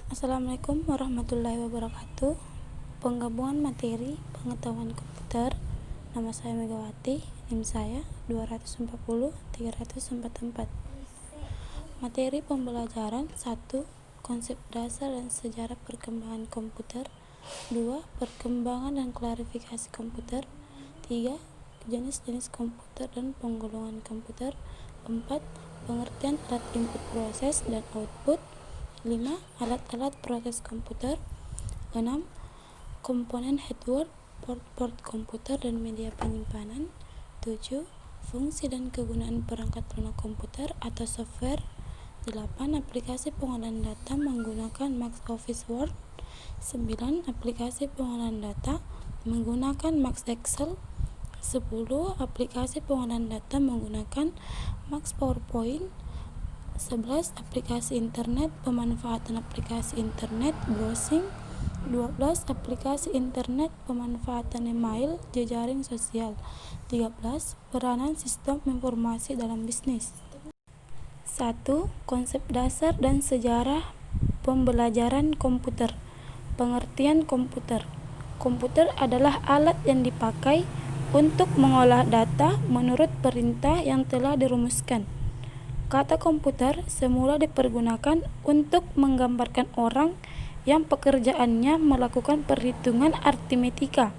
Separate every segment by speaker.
Speaker 1: Assalamualaikum warahmatullahi wabarakatuh. Penggabungan materi pengetahuan komputer. Nama saya Megawati, NIM saya 240-344. Materi pembelajaran 1. Konsep dasar dan sejarah perkembangan komputer. 2. Perkembangan dan klarifikasi komputer. 3. Jenis-jenis komputer dan penggolongan komputer. 4. Pengertian alat input proses dan output. 5. Alat-alat proses komputer. 6. Komponen hardware, port komputer dan media penyimpanan. 7. Fungsi dan kegunaan perangkat lunak komputer atau software. 8. Aplikasi pengolahan data menggunakan Microsoft Word. 9. Aplikasi pengolahan data menggunakan Max Excel. 10. Aplikasi pengolahan data menggunakan Max PowerPoint. 11. Aplikasi internet, pemanfaatan aplikasi internet, browsing. 12. Aplikasi internet, pemanfaatan email, jejaring sosial. 13. Peranan sistem informasi dalam bisnis. 1. Konsep dasar dan sejarah pembelajaran komputer. Pengertian komputer. Komputer adalah alat yang dipakai untuk mengolah data menurut perintah yang telah dirumuskan. Kata komputer semula dipergunakan untuk menggambarkan orang yang pekerjaannya melakukan perhitungan aritmetika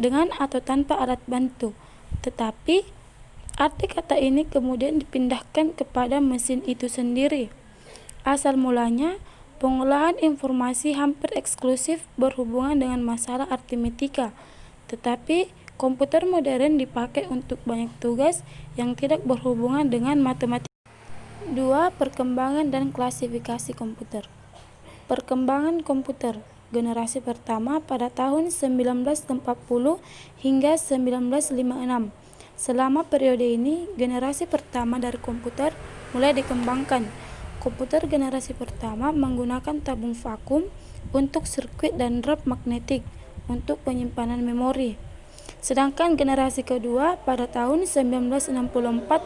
Speaker 1: dengan atau tanpa alat bantu. Tetapi arti kata ini kemudian dipindahkan kepada mesin itu sendiri. Asal mulanya, pengolahan informasi hampir eksklusif berhubungan dengan masalah aritmetika, tetapi komputer modern dipakai untuk banyak tugas yang tidak berhubungan dengan matematika. 2. Perkembangan dan klasifikasi komputer. Perkembangan komputer generasi pertama pada tahun 1940 hingga 1956. Selama periode ini, generasi pertama dari komputer mulai dikembangkan. Komputer generasi pertama menggunakan tabung vakum untuk sirkuit dan rap magnetik untuk penyimpanan memori. Sedangkan generasi kedua pada tahun 1964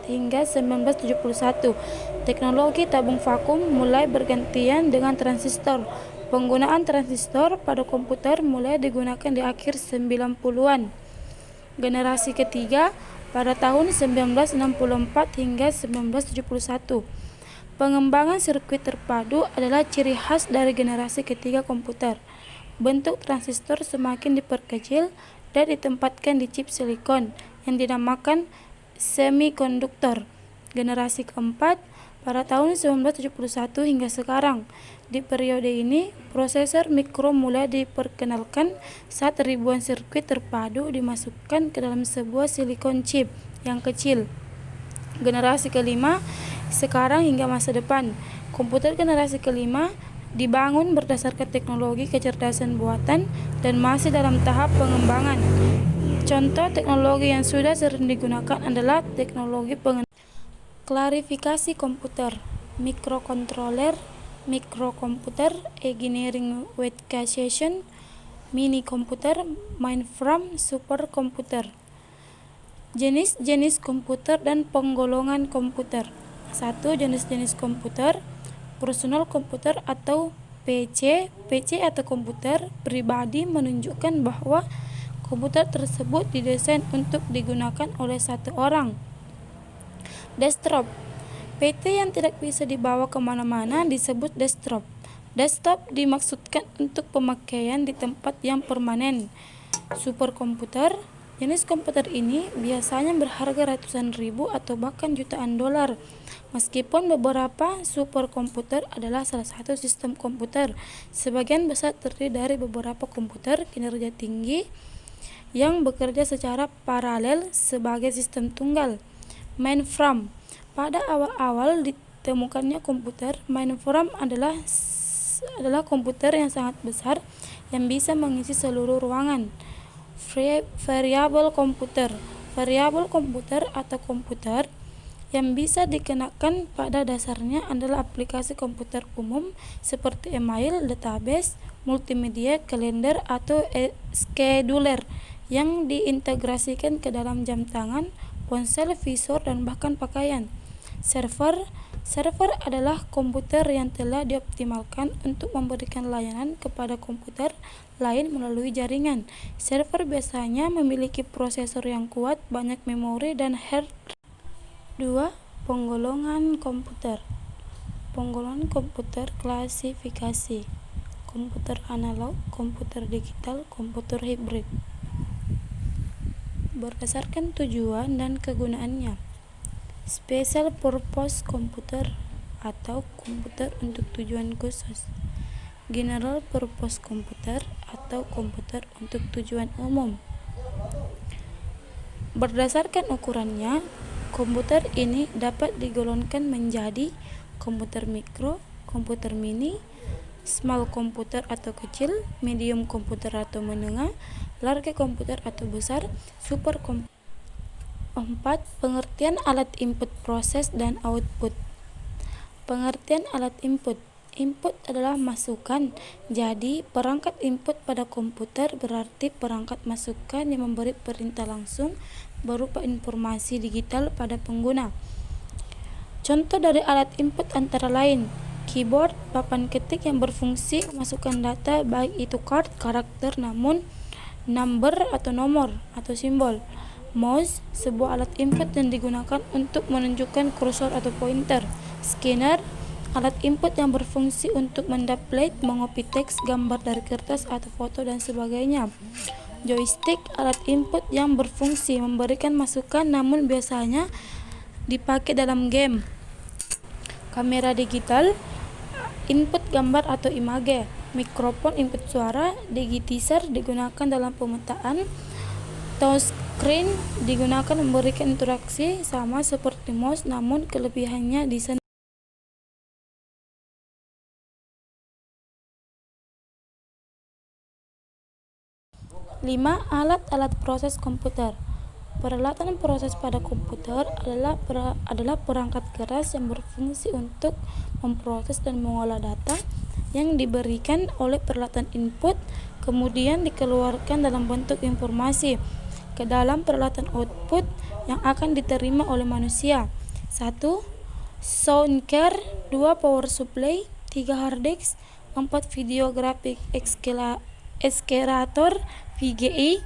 Speaker 1: hingga 1971, teknologi tabung vakum mulai bergantian dengan transistor. Penggunaan transistor pada komputer mulai digunakan di akhir 90-an. Generasi ketiga pada tahun 1964 hingga 1971. Pengembangan sirkuit terpadu adalah ciri khas dari generasi ketiga komputer. Bentuk transistor semakin diperkecil dan ditempatkan di chip silikon yang dinamakan semikonduktor. Generasi keempat pada tahun 1971 hingga sekarang. Di periode ini, prosesor mikro mulai diperkenalkan saat ribuan sirkuit terpadu dimasukkan ke dalam sebuah silikon chip yang kecil. Generasi kelima sekarang hingga masa depan. Komputer generasi kelima dibangun berdasarkan teknologi kecerdasan buatan dan masih dalam tahap pengembangan. Contoh teknologi yang sudah sering digunakan adalah teknologi klarifikasi komputer, mikrokontroler, mikrokomputer, engineering word cache, mini komputer, mainframe, superkomputer. Jenis-jenis komputer dan penggolongan komputer. 1. Jenis-jenis komputer. Personal komputer atau PC. PC atau komputer pribadi menunjukkan bahwa komputer tersebut didesain untuk digunakan oleh satu orang. Desktop. PC yang tidak bisa dibawa kemana-mana disebut desktop. Desktop dimaksudkan untuk pemakaian di tempat yang permanen. Superkomputer. Jenis komputer ini biasanya berharga ratusan ribu atau bahkan jutaan dolar. Meskipun beberapa superkomputer adalah salah satu sistem komputer, sebagian besar terdiri dari beberapa komputer kinerja tinggi yang bekerja secara paralel sebagai sistem tunggal. Mainframe. Pada awal-awal ditemukannya komputer, mainframe adalah komputer yang sangat besar yang bisa mengisi seluruh ruangan. Variable komputer. Variable komputer atau komputer yang bisa dikenakan pada dasarnya adalah aplikasi komputer umum seperti email, database, multimedia, kalender, atau scheduler yang diintegrasikan ke dalam jam tangan, ponsel, visor, dan bahkan pakaian. Server. Server adalah komputer yang telah dioptimalkan untuk memberikan layanan kepada komputer lain melalui jaringan. Server biasanya memiliki prosesor yang kuat, banyak memori, dan hard. 2. Penggolongan komputer. Penggolongan komputer klasifikasi: komputer analog, komputer digital, komputer hibrid. Berdasarkan tujuan dan kegunaannya. Special purpose komputer atau komputer untuk tujuan khusus. General purpose komputer atau komputer untuk tujuan umum. Berdasarkan ukurannya, komputer ini dapat digolongkan menjadi komputer mikro, komputer mini, small komputer atau kecil, medium komputer atau menengah, large komputer atau besar, super komputer. 4. Pengertian alat input, proses, dan output. Pengertian alat input. Input adalah masukan. Jadi, perangkat input pada komputer berarti perangkat masukan yang memberi perintah langsung berupa informasi digital pada pengguna. Contoh dari alat input antara lain: keyboard, papan ketik yang berfungsi memasukkan data, baik itu karakter namun number atau nomor atau simbol. Mouse, sebuah alat input yang digunakan untuk menunjukkan kursor atau pointer. Scanner, alat input yang berfungsi untuk menduplicate, mengopi teks, gambar dari kertas atau foto, dan sebagainya. Joystick, alat input yang berfungsi memberikan masukan namun biasanya dipakai dalam game. Kamera digital, input gambar atau image. Mikrofon, input suara. Digitizer digunakan dalam pemetaan. Touchscreen digunakan memberikan interaksi sama seperti mouse namun kelebihannya di sana. 5. Alat-alat proses komputer. Peralatan proses pada komputer adalah perangkat keras yang berfungsi untuk memproses dan mengolah data yang diberikan oleh peralatan input, kemudian dikeluarkan dalam bentuk informasi ke dalam peralatan output yang akan diterima oleh manusia. 1. Sound card, 2. Power supply, 3. hard disk, 4. video graphic accelerator VGA,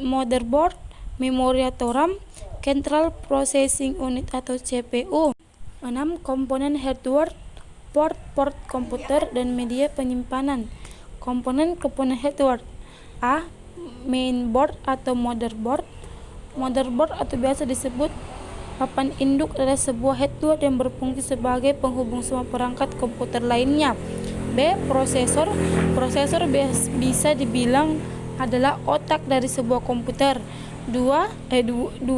Speaker 1: motherboard, memori atau RAM, central processing unit atau CPU. 6. Komponen hardware, port komputer, dan media penyimpanan. Komponen hardware: A. Mainboard atau motherboard. Motherboard atau biasa disebut papan induk adalah sebuah hardware yang berfungsi sebagai penghubung semua perangkat komputer lainnya. B. Prosesor. Prosesor bisa dibilang adalah otak dari sebuah komputer. 2.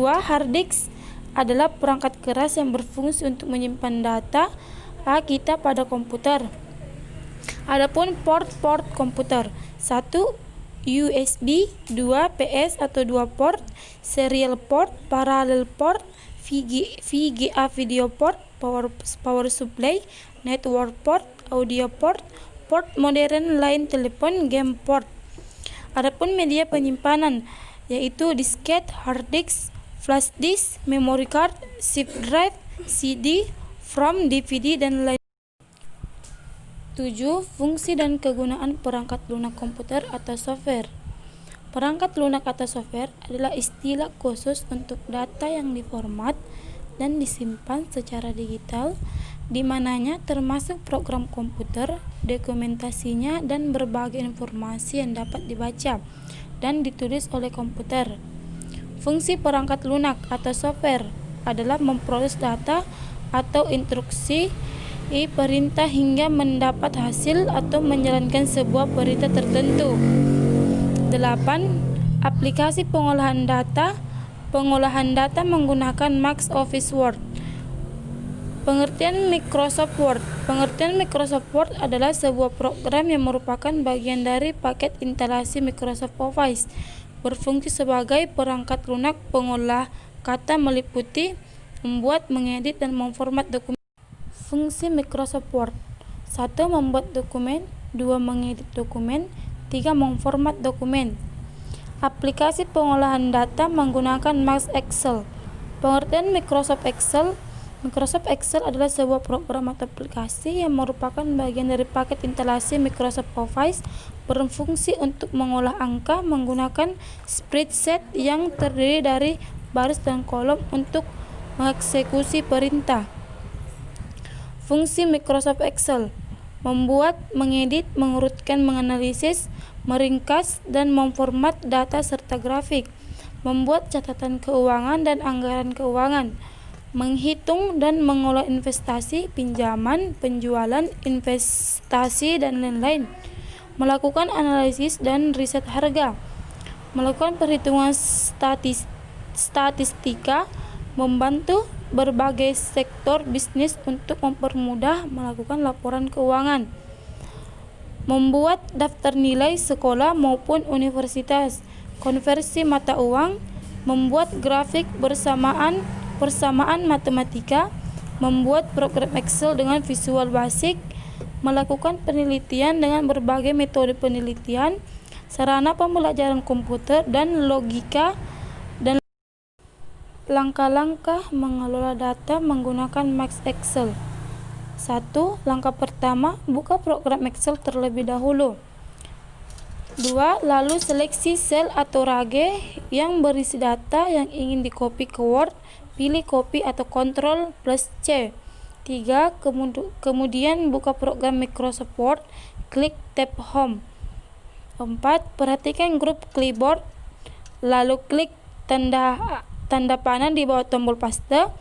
Speaker 1: Hard disk adalah perangkat keras yang berfungsi untuk menyimpan data kita pada komputer. Adapun port komputer: 1. USB, 2. PS atau 2 port, serial port, parallel port, VGA video port, power supply, network port, audio port, port modern line telepon, game port. Adapun media penyimpanan yaitu disket, hard disk, flash disk, memory card, zip drive, CD, ROM, DVD, dan lain. 7. Fungsi dan kegunaan perangkat lunak komputer atau software. Perangkat lunak atau software adalah istilah khusus untuk data yang diformat dan disimpan secara digital, di mananya termasuk program komputer, dokumentasinya, dan berbagai informasi yang dapat dibaca dan ditulis oleh komputer. Fungsi perangkat lunak atau software adalah memproses data atau instruksi perintah hingga mendapat hasil atau menjalankan sebuah perintah tertentu. 8. Aplikasi pengolahan data. Pengolahan data menggunakan Microsoft Word. Pengertian Microsoft Word. Pengertian Microsoft Word adalah sebuah program yang merupakan bagian dari paket instalasi Microsoft Office. Berfungsi sebagai perangkat lunak pengolah kata meliputi membuat, mengedit, dan memformat dokumen. Fungsi Microsoft Word: 1. Membuat dokumen, 2. Mengedit dokumen, 3. Memformat dokumen. Aplikasi pengolahan data menggunakan Microsoft Excel. Pengertian Microsoft Excel: Microsoft Excel adalah sebuah program atau aplikasi yang merupakan bagian dari paket instalasi Microsoft Office, berfungsi untuk mengolah angka menggunakan spreadsheet yang terdiri dari baris dan kolom untuk mengeksekusi perintah. Fungsi Microsoft Excel: membuat, mengedit, mengurutkan, menganalisis, meringkas, dan memformat data serta grafik, membuat catatan keuangan dan anggaran keuangan, menghitung dan mengolah investasi, pinjaman, penjualan, investasi, dan lain-lain, melakukan analisis dan riset harga, melakukan perhitungan statistika, membantu berbagai sektor bisnis untuk mempermudah melakukan laporan keuangan, membuat daftar nilai sekolah maupun universitas, konversi mata uang, membuat grafik persamaan matematika, membuat program Excel dengan Visual Basic, melakukan penelitian dengan berbagai metode penelitian, sarana pembelajaran komputer dan logika, dan langkah-langkah mengelola data menggunakan Max Excel. 1. Langkah pertama, buka program Excel terlebih dahulu. 2. Lalu seleksi sel atau rage yang berisi data yang ingin di-copy ke Word. Pilih copy atau Ctrl+C. 3. Kemudian buka program Microsoft Word, klik tab Home. 4. Perhatikan grup clipboard, lalu klik tanda panah di bawah tombol paste.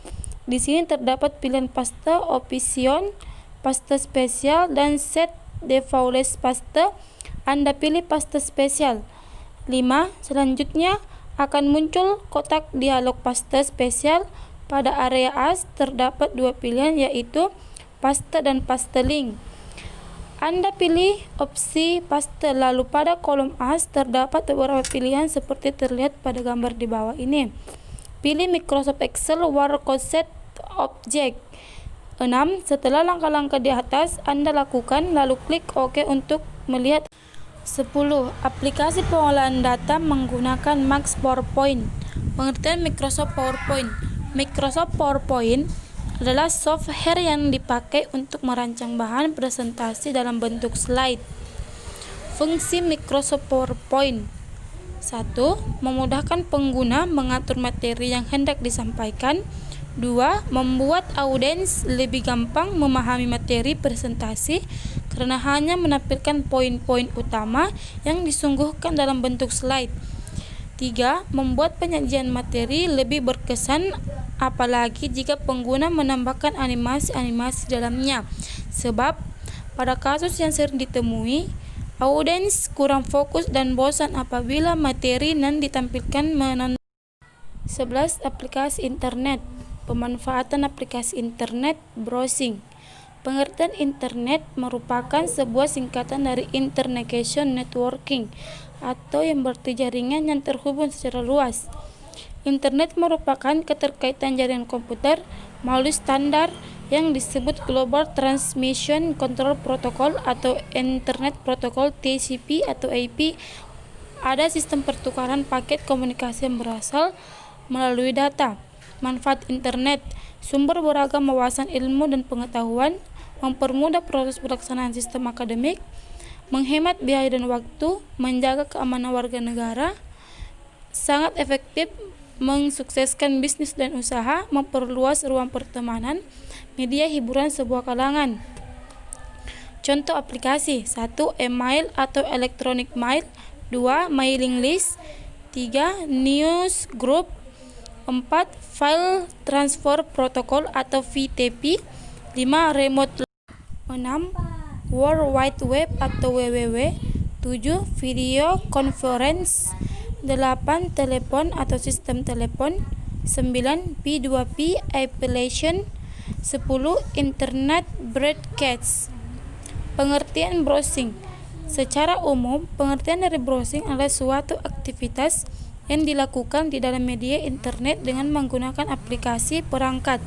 Speaker 1: Di sini terdapat pilihan paste option, paste spesial, dan set default paste. Anda pilih paste spesial. 5. Selanjutnya akan muncul kotak dialog paste spesial. Pada area As terdapat dua pilihan, yaitu paste dan paste link. Anda pilih opsi paste, lalu pada kolom As terdapat beberapa pilihan seperti terlihat pada gambar di bawah ini. Pilih Microsoft Excel Workcode Set Object. 6. Setelah langkah-langkah di atas Anda lakukan, lalu klik OK untuk melihat. 10. Aplikasi pengolahan data menggunakan Max PowerPoint. Pengertian Microsoft PowerPoint. Microsoft PowerPoint adalah software yang dipakai untuk merancang bahan presentasi dalam bentuk slide. Fungsi Microsoft PowerPoint: 1. Memudahkan pengguna mengatur materi yang hendak disampaikan. 2. Membuat audiens lebih gampang memahami materi presentasi karena hanya menampilkan poin-poin utama yang disungguhkan dalam bentuk slide. 3. Membuat penyajian materi lebih berkesan, apalagi jika pengguna menambahkan animasi-animasi dalamnya, sebab pada kasus yang sering ditemui, audiens kurang fokus dan bosan apabila materi yang ditampilkan menonton. 11. Aplikasi internet. Pemanfaatan aplikasi internet browsing. Pengertian internet merupakan sebuah singkatan dari Interconnection Networking, atau yang berarti jaringan yang terhubung secara luas. Internet merupakan keterkaitan jaringan komputer melalui standar yang disebut Global Transmission Control Protocol atau Internet Protocol TCP atau IP. Ada sistem pertukaran paket komunikasi yang berasal melalui data. Manfaat internet: sumber beragam wawasan ilmu dan pengetahuan, mempermudah proses pelaksanaan sistem akademik, menghemat biaya dan waktu, menjaga keamanan warga negara, sangat efektif mensukseskan bisnis dan usaha, memperluas ruang pertemanan, media hiburan sebuah kalangan. Contoh aplikasi: 1. Email atau electronic mail. 2. Mailing list. 3. News group. 4. File transfer protocol atau VTP. 5. Remote. 6. World Wide Web atau WWW. 7. Video conference. 8. Telepon atau sistem telepon. 9. P2P application. 10. Internet broadcast. Pengertian browsing. Secara umum, pengertian dari browsing adalah suatu aktivitas yang dilakukan di dalam media internet dengan menggunakan aplikasi perangkat.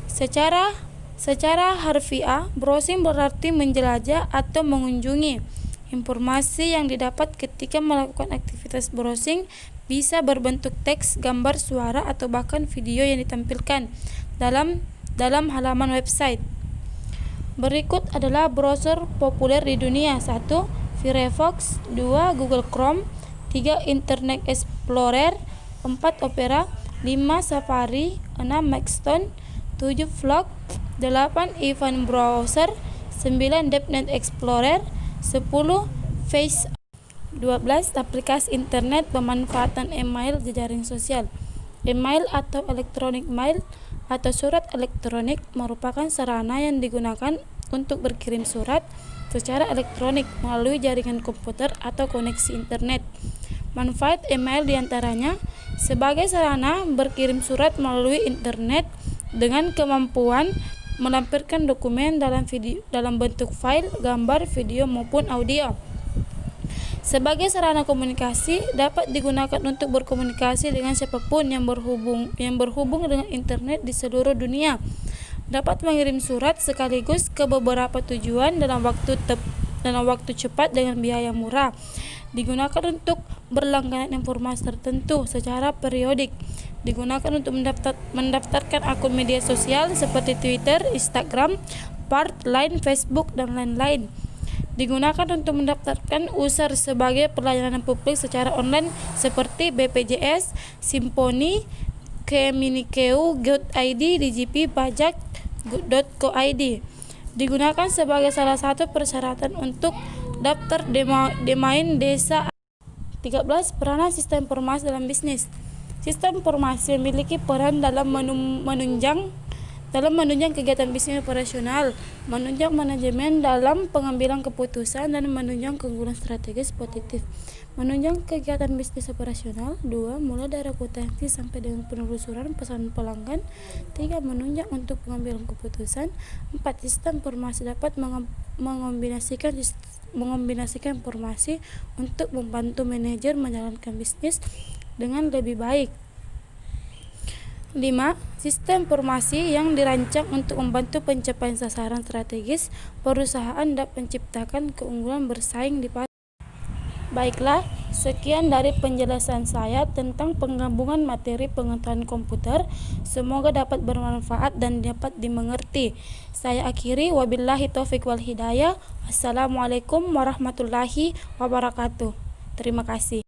Speaker 1: Secara harfiah, browsing berarti menjelajah atau mengunjungi. Informasi yang didapat ketika melakukan aktivitas browsing bisa berbentuk teks, gambar, suara, atau bahkan video yang ditampilkan. dalam halaman website. Berikut adalah browser populer di dunia. 1. Firefox, 2. Google Chrome, 3. Internet Explorer, 4. Opera, 5. Safari, 6. Maxstone, 7. Flock, 8. Event Browser, 9. DevNet Explorer, 10. Face, 12. Aplikasi internet, pemanfaatan email, jejaring sosial. Email atau electronic mail atau surat elektronik merupakan sarana yang digunakan untuk berkirim surat secara elektronik melalui jaringan komputer atau koneksi internet. Manfaat email diantaranya sebagai sarana berkirim surat melalui internet dengan kemampuan melampirkan dokumen dalam bentuk file, gambar, video maupun audio. Sebagai sarana komunikasi, dapat digunakan untuk berkomunikasi dengan siapapun yang berhubung dengan internet di seluruh dunia. Dapat mengirim surat sekaligus ke beberapa tujuan dalam waktu cepat dengan biaya murah. Digunakan untuk berlangganan informasi tertentu secara periodik. Digunakan untuk mendaftarkan akun media sosial seperti Twitter, Instagram, Park, Line, Facebook, dan lain-lain. Digunakan untuk mendaftarkan user sebagai pelayanan publik secara online seperti BPJS, Simponi, Kemenkeu, Go.id, DJP, Pajak, Go.id. Digunakan sebagai salah satu persyaratan untuk daftar domain desa. 13. Peranan sistem informasi dalam bisnis. Sistem informasi memiliki peran dalam menunjang kegiatan bisnis operasional, menunjang manajemen dalam pengambilan keputusan, dan menunjang keunggulan strategis positif. Menunjang kegiatan bisnis operasional. 2. Mulai dari akuntansi sampai dengan penelusuran pesan pelanggan. 3. Menunjang untuk pengambilan keputusan. 4. Sistem informasi dapat mengombinasikan informasi untuk membantu manajer menjalankan bisnis dengan lebih baik. 5. Sistem informasi yang dirancang untuk membantu pencapaian sasaran strategis perusahaan dapat menciptakan keunggulan bersaing di pasar. Baiklah, sekian dari penjelasan saya tentang penggabungan materi pengetahuan komputer. Semoga dapat bermanfaat dan dapat dimengerti. Saya akhiri, wabillahi taufiq wal hidayah. Assalamualaikum warahmatullahi wabarakatuh. Terima kasih.